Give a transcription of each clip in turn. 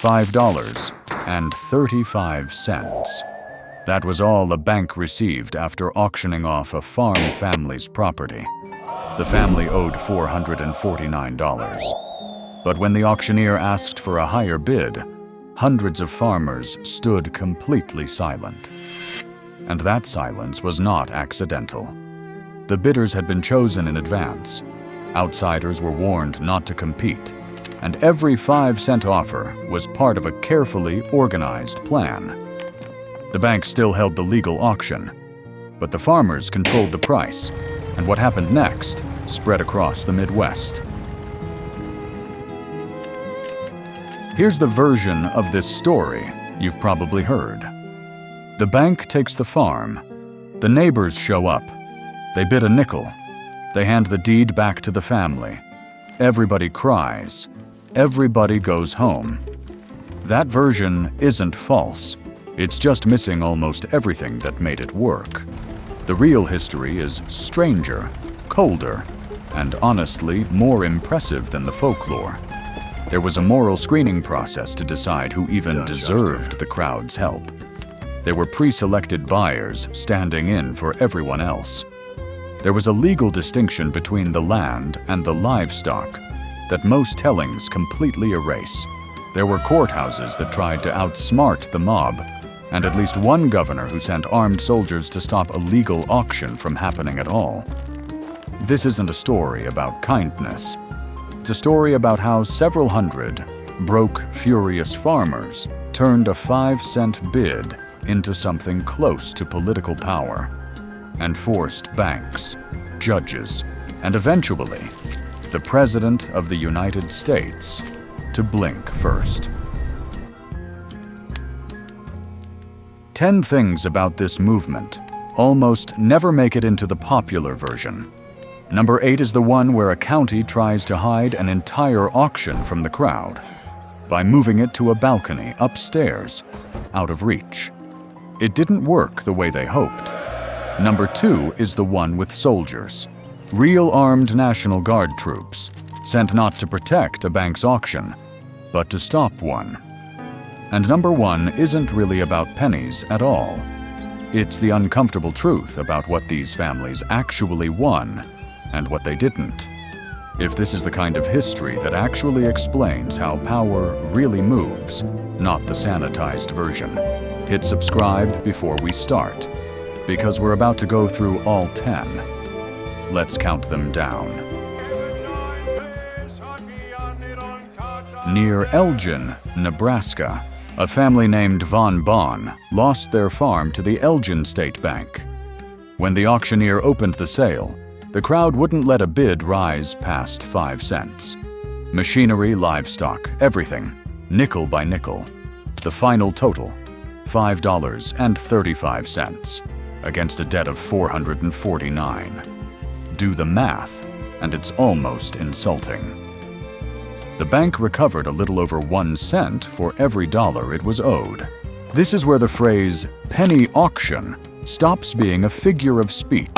$5.35. That was all the bank received after auctioning off a farm family's property. The family owed $449. But when the auctioneer asked for a higher bid, hundreds of farmers stood completely silent. And that silence was not accidental. The bidders had been chosen in advance. Outsiders were warned not to compete, and every 5-cent offer was part of a carefully organized plan. The bank still held the legal auction, but the farmers controlled the price, and what happened next spread across the Midwest. Here's the version of this story you've probably heard. The bank takes the farm. The neighbors show up. They bid a nickel. They hand the deed back to the family. Everybody cries. Everybody goes home. That version isn't false. It's just missing almost everything that made it work. The real history is stranger, colder, and honestly more impressive than the folklore. There was a moral screening process to decide who even deserved the crowd's help. There were pre-selected buyers standing in for everyone else. There was a legal distinction between the land and the livestock that most tellings completely erase. There were courthouses that tried to outsmart the mob, and at least one governor who sent armed soldiers to stop a legal auction from happening at all. This isn't a story about kindness. It's a story about how several hundred broke, furious farmers turned a 5-cent bid into something close to political power, and forced banks, judges, and eventually the President of the United States to blink first. 10 things about this movement almost never make it into the popular version. Number 8 is the one where a county tries to hide an entire auction from the crowd by moving it to a balcony upstairs, out of reach. It didn't work the way they hoped. Number 2 is the one with soldiers, real armed National Guard troops, sent not to protect a bank's auction, but to stop one. And number 1 isn't really about pennies at all. It's the uncomfortable truth about what these families actually won and what they didn't. If this is the kind of history that actually explains how power really moves, not the sanitized version, hit subscribe before we start, because we're about to go through all 10. Let's count them down. Near Elgin, Nebraska, a family named Von Bonn lost their farm to the Elgin State Bank. When the auctioneer opened the sale, the crowd wouldn't let a bid rise past 5 cents. Machinery, livestock, everything, nickel by nickel. The final total, $5.35, against a debt of $449. Do the math, and it's almost insulting. The bank recovered a little over 1 cent for every dollar it was owed. This is where the phrase penny auction stops being a figure of speech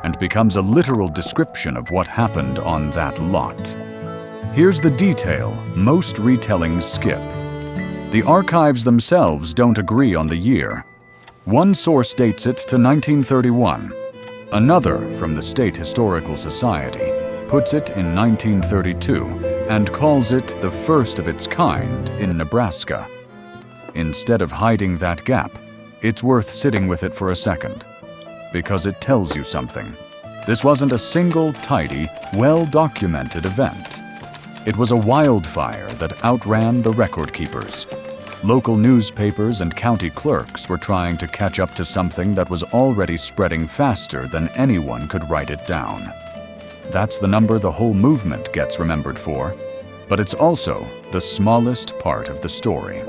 and becomes a literal description of what happened on that lot. Here's the detail most retellings skip. The archives themselves don't agree on the year. One source dates it to 1931. Another, from the State Historical Society, puts it in 1932 and calls it the first of its kind in Nebraska. Instead of hiding that gap, it's worth sitting with it for a second, because it tells you something. This wasn't a single, tidy, well-documented event. It was a wildfire that outran the record keepers. Local newspapers and county clerks were trying to catch up to something that was already spreading faster than anyone could write it down. That's the number the whole movement gets remembered for, but it's also the smallest part of the story.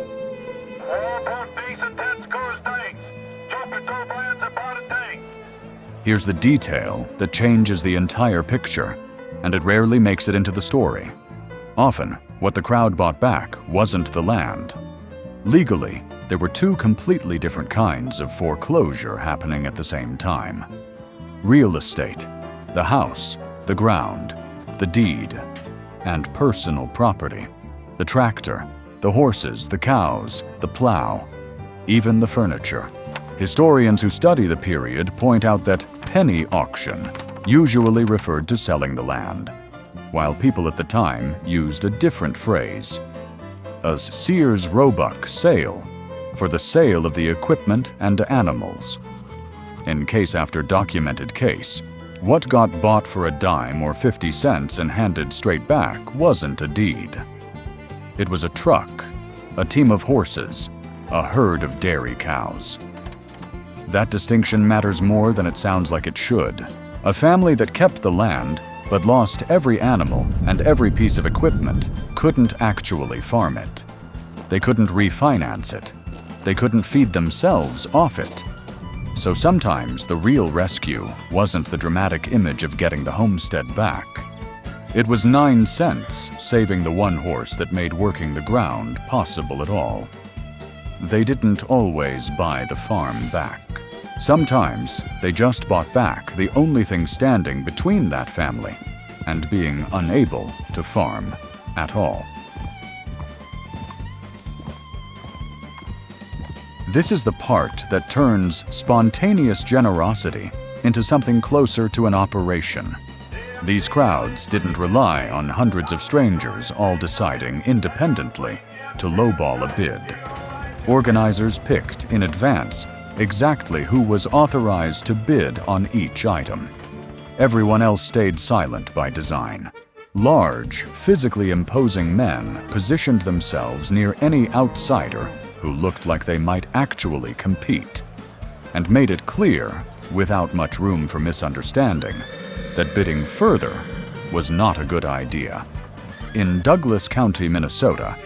Here's the detail that changes the entire picture, and it rarely makes it into the story. Often, what the crowd bought back wasn't the land. Legally, there were 2 completely different kinds of foreclosure happening at the same time. Real estate, the house, the ground, the deed, and personal property, the tractor, The horses, the cows, the plow, even the furniture. Historians who study the period point out that penny auction usually referred to selling the land, while people at the time used a different phrase, a Sears Roebuck sale, for the sale of the equipment and animals. In case after documented case, what got bought for a dime or 50 cents and handed straight back wasn't a deed. It was a truck, a team of horses, a herd of dairy cows. That distinction matters more than it sounds like it should. A family that kept the land but lost every animal and every piece of equipment couldn't actually farm it. They couldn't refinance it. They couldn't feed themselves off it. So sometimes the real rescue wasn't the dramatic image of getting the homestead back. It was 9 cents saving the one horse that made working the ground possible at all. They didn't always buy the farm back. Sometimes they just bought back the only thing standing between that family and being unable to farm at all. This is the part that turns spontaneous generosity into something closer to an operation. These crowds didn't rely on hundreds of strangers all deciding independently to lowball a bid. Organizers picked in advance exactly who was authorized to bid on each item. Everyone else stayed silent by design. Large, physically imposing men positioned themselves near any outsider who looked like they might actually compete, and made it clear, without much room for misunderstanding, that bidding further was not a good idea. In Douglas County, Minnesota,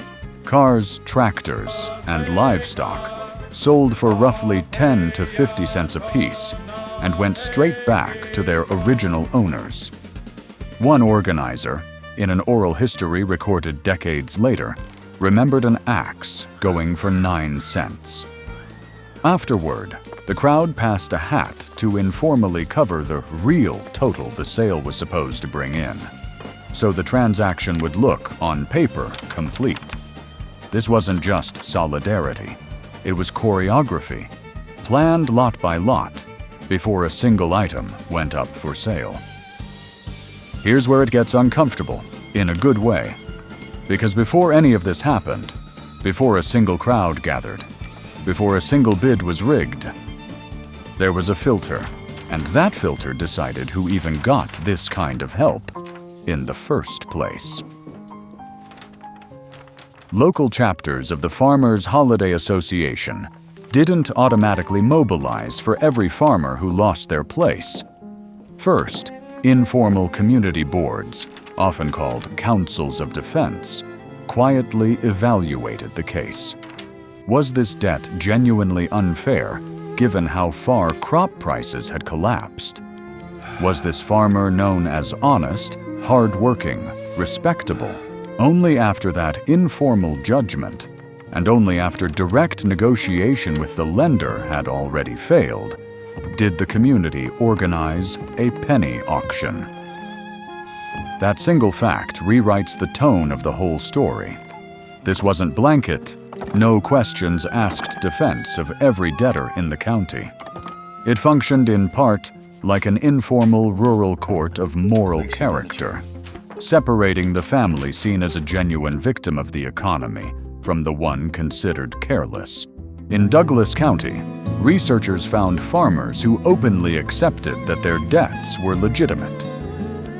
cars, tractors, and livestock sold for roughly 10 to 50 cents apiece and went straight back to their original owners. One organizer, in an oral history recorded decades later, remembered an axe going for 9 cents. Afterward, the crowd passed a hat to informally cover the real total the sale was supposed to bring in, so the transaction would look, on paper, complete. This wasn't just solidarity. It was choreography, planned lot by lot, before a single item went up for sale. Here's where it gets uncomfortable, in a good way. Because before any of this happened, before a single crowd gathered, before a single bid was rigged, there was a filter, and that filter decided who even got this kind of help in the first place. Local chapters of the Farmers Holiday Association didn't automatically mobilize for every farmer who lost their place. First, informal community boards, often called councils of defense, quietly evaluated the case. Was this debt genuinely unfair, given how far crop prices had collapsed? Was this farmer known as honest, hard-working, respectable? Only after that informal judgment, and only after direct negotiation with the lender had already failed, did the community organize a penny auction. That single fact rewrites the tone of the whole story. This wasn't blanket, no questions asked defense of every debtor in the county. It functioned in part like an informal rural court of moral character, separating the family seen as a genuine victim of the economy from the one considered careless. In Douglas County, researchers found farmers who openly accepted that their debts were legitimate.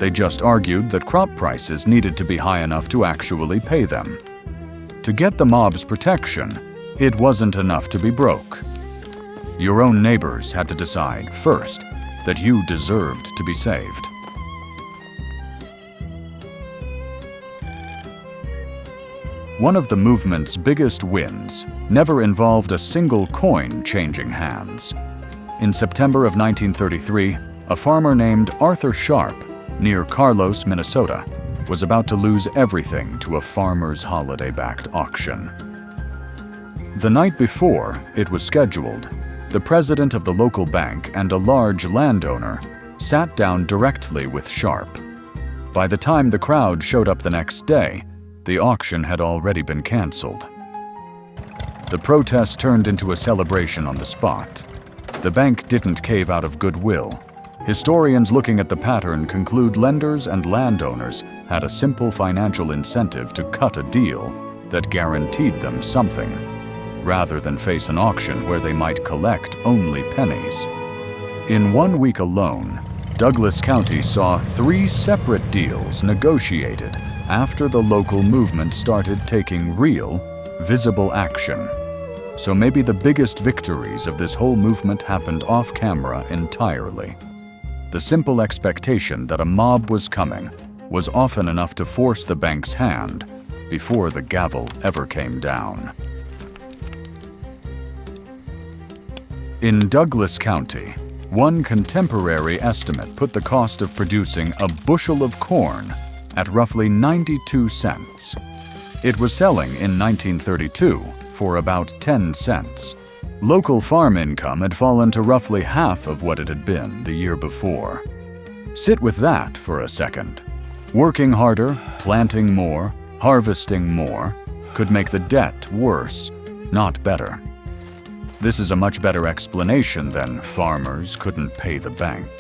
They just argued that crop prices needed to be high enough to actually pay them. To get the mob's protection, it wasn't enough to be broke. Your own neighbors had to decide, first, that you deserved to be saved. One of the movement's biggest wins never involved a single coin changing hands. In September of 1933, a farmer named Arthur Sharp, near Carlos, Minnesota, was about to lose everything to a farmer's holiday-backed auction. The night before it was scheduled, the president of the local bank and a large landowner sat down directly with Sharp. By the time the crowd showed up the next day, The auction had already been canceled. The protest turned into a celebration on the spot. The bank didn't cave out of goodwill. Historians looking at the pattern conclude lenders and landowners had a simple financial incentive to cut a deal that guaranteed them something, rather than face an auction where they might collect only pennies. In 1 week alone, Douglas County saw 3 separate deals negotiated after the local movement started taking real, visible action. So maybe the biggest victories of this whole movement happened off camera entirely. The simple expectation that a mob was coming was often enough to force the bank's hand before the gavel ever came down. In Douglas County, one contemporary estimate put the cost of producing a bushel of corn at roughly 92 cents. It was selling in 1932 for about 10 cents. Local farm income had fallen to roughly half of what it had been the year before. Sit with that for a second. Working harder, planting more, harvesting more could make the debt worse, not better. This is a much better explanation than farmers couldn't pay the bank.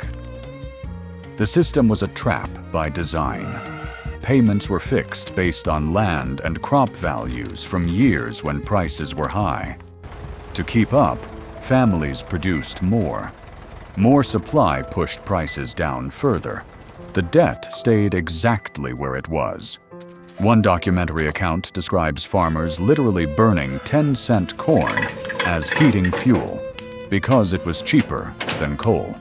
The system was a trap by design. Payments were fixed based on land and crop values from years when prices were high. To keep up, families produced more. More supply pushed prices down further. The debt stayed exactly where it was. One documentary account describes farmers literally burning 10-cent corn as heating fuel because it was cheaper than coal.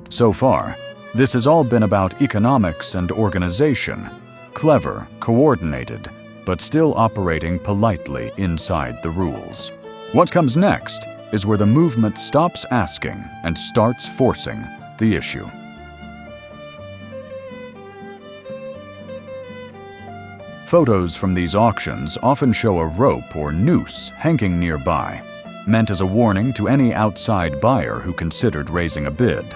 So far, this has all been about economics and organization, clever, coordinated, but still operating politely inside the rules. What comes next is where the movement stops asking and starts forcing the issue. Photos from these auctions often show a rope or noose hanging nearby, meant as a warning to any outside buyer who considered raising a bid.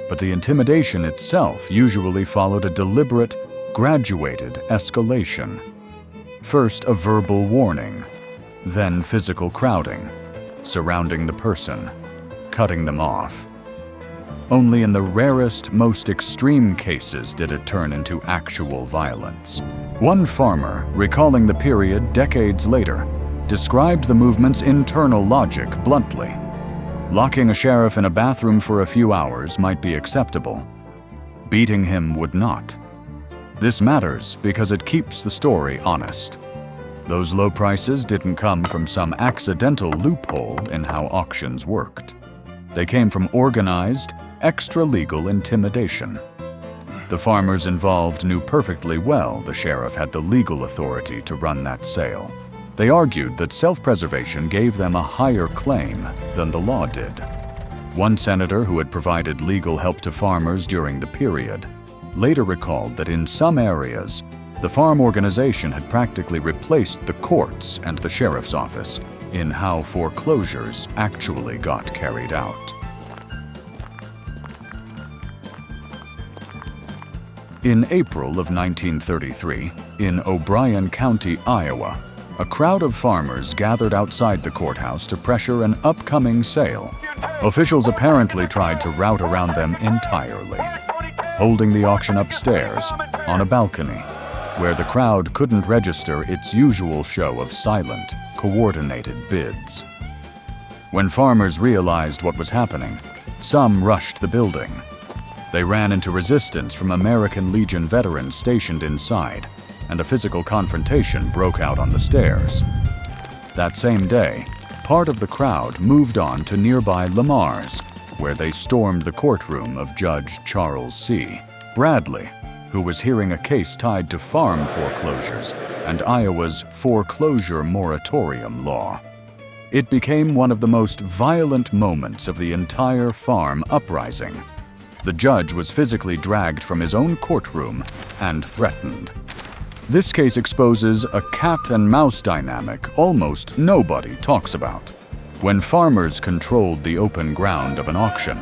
But the intimidation itself usually followed a deliberate, graduated escalation. First a verbal warning, then physical crowding, surrounding the person, cutting them off. Only in the rarest, most extreme cases did it turn into actual violence. One farmer, recalling the period decades later, described the movement's internal logic bluntly. Locking a sheriff in a bathroom for a few hours might be acceptable. Beating him would not. This matters because it keeps the story honest. Those low prices didn't come from some accidental loophole in how auctions worked. They came from organized, extra-legal intimidation. The farmers involved knew perfectly well the sheriff had the legal authority to run that sale. They argued that self-preservation gave them a higher claim than the law did. One senator who had provided legal help to farmers during the period later recalled that in some areas, the farm organization had practically replaced the courts and the sheriff's office in how foreclosures actually got carried out. In April of 1933, in O'Brien County, Iowa, a crowd of farmers gathered outside the courthouse to pressure an upcoming sale. Officials apparently tried to rout around them entirely, holding the auction upstairs on a balcony, where the crowd couldn't register its usual show of silent, coordinated bids. When farmers realized what was happening, some rushed the building. They ran into resistance from American Legion veterans stationed inside, and a physical confrontation broke out on the stairs. That same day, part of the crowd moved on to nearby Lamar's, where they stormed the courtroom of Judge Charles C. Bradley, who was hearing a case tied to farm foreclosures and Iowa's foreclosure moratorium law. It became one of the most violent moments of the entire farm uprising. The judge was physically dragged from his own courtroom and threatened. This case exposes a cat-and-mouse dynamic almost nobody talks about. When farmers controlled the open ground of an auction,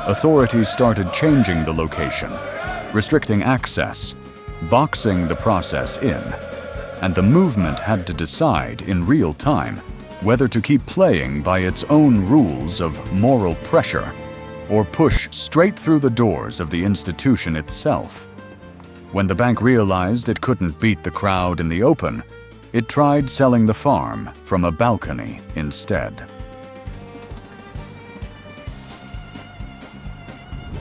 authorities started changing the location, restricting access, boxing the process in. and the movement had to decide in real time whether to keep playing by its own rules of moral pressure or push straight through the doors of the institution itself. When the bank realized it couldn't beat the crowd in the open, it tried selling the farm from a balcony instead.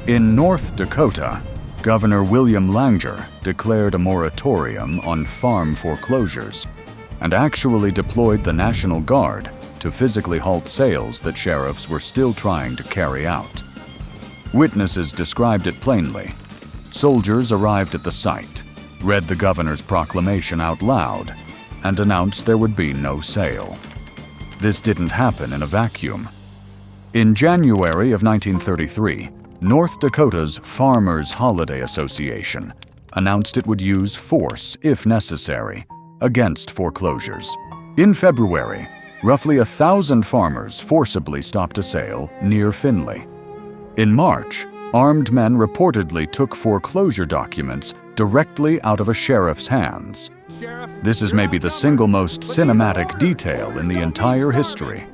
In North Dakota, Governor William Langer declared a moratorium on farm foreclosures and actually deployed the National Guard to physically halt sales that sheriffs were still trying to carry out. Witnesses described it plainly. Soldiers arrived at the site, read the governor's proclamation out loud, and announced there would be no sale. This didn't happen in a vacuum. In January of 1933, North Dakota's Farmers Holiday Association announced it would use force, if necessary, against foreclosures. In February, roughly 1,000 farmers forcibly stopped a sale near Findlay. In March, armed men reportedly took foreclosure documents directly out of a sheriff's hands. This is maybe the single most cinematic detail in the entire history.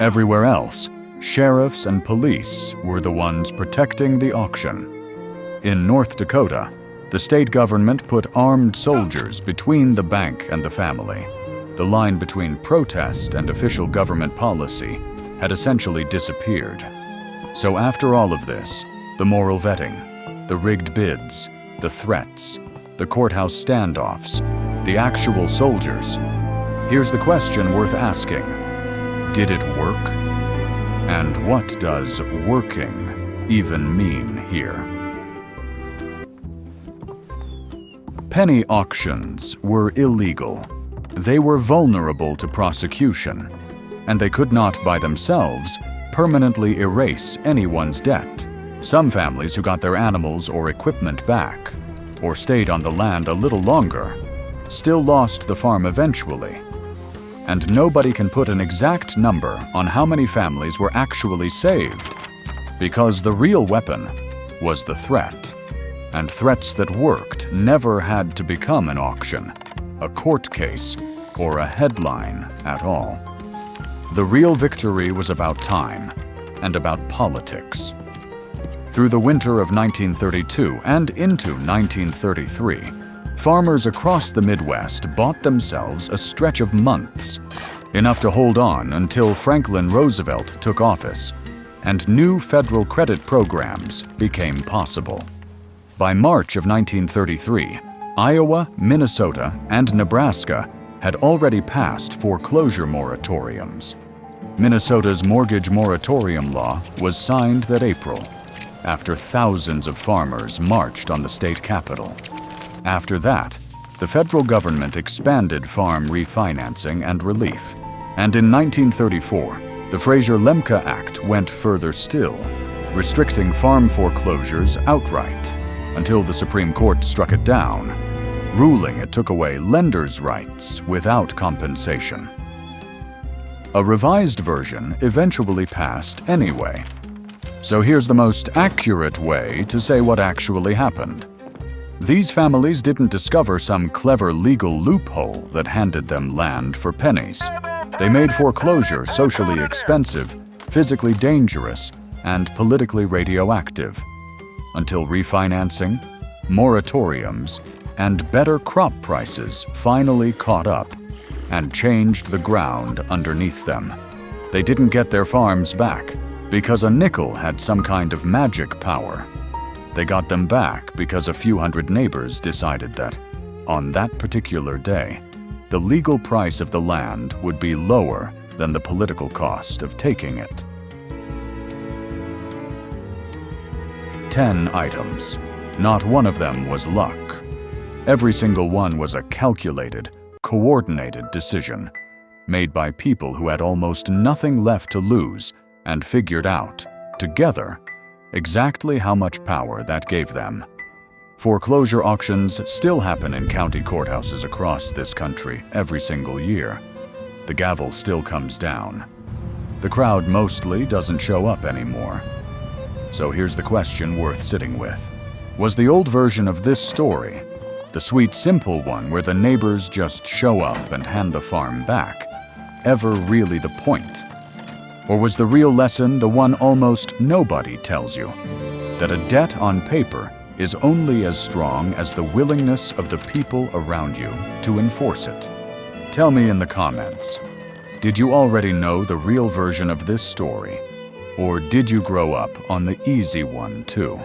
Everywhere else, sheriffs and police were the ones protecting the auction. In North Dakota, the state government put armed soldiers between the bank and the family. The line between protest and official government policy had essentially disappeared. So after all of this, the moral vetting, the rigged bids, the threats, the courthouse standoffs, the actual soldiers, here's the question worth asking. Did it work? And what does working even mean here? Penny auctions were illegal. They were vulnerable to prosecution, and they could not by themselves permanently erase anyone's debt. Some families who got their animals or equipment back, or stayed on the land a little longer, still lost the farm eventually. And nobody can put an exact number on how many families were actually saved, because the real weapon was the threat. And threats that worked never had to become an auction, a court case, or a headline at all. The real victory was about time and about politics. Through the winter of 1932 and into 1933, farmers across the Midwest bought themselves a stretch of months, enough to hold on until Franklin Roosevelt took office, and new federal credit programs became possible. By March of 1933, Iowa, Minnesota, and Nebraska had already passed foreclosure moratoriums. Minnesota's mortgage moratorium law was signed that April, after thousands of farmers marched on the state capitol. After that, the federal government expanded farm refinancing and relief, and in 1934, the Fraser-Lemke Act went further still, restricting farm foreclosures outright, until the Supreme Court struck it down, ruling it took away lenders' rights without compensation. A revised version eventually passed anyway. So here's the most accurate way to say what actually happened. These families didn't discover some clever legal loophole that handed them land for pennies. They made foreclosure socially expensive, physically dangerous, and politically radioactive, until refinancing, moratoriums, and better crop prices finally caught up and changed the ground underneath them. They didn't get their farms back because a nickel had some kind of magic power. They got them back because a few hundred neighbors decided that, on that particular day, the legal price of the land would be lower than the political cost of taking it. 10 items. Not one of them was luck. Every single one was a calculated, coordinated decision, made by people who had almost nothing left to lose and figured out, together, exactly how much power that gave them. Foreclosure auctions still happen in county courthouses across this country every single year. The gavel still comes down. The crowd mostly doesn't show up anymore. So here's the question worth sitting with. Was the old version of this story, The sweet, simple one where the neighbors just show up and hand the farm back, ever really the point? Or was the real lesson the one almost nobody tells you? That a debt on paper is only as strong as the willingness of the people around you to enforce it. Tell me in the comments, did you already know the real version of this story? Or did you grow up on the easy one too?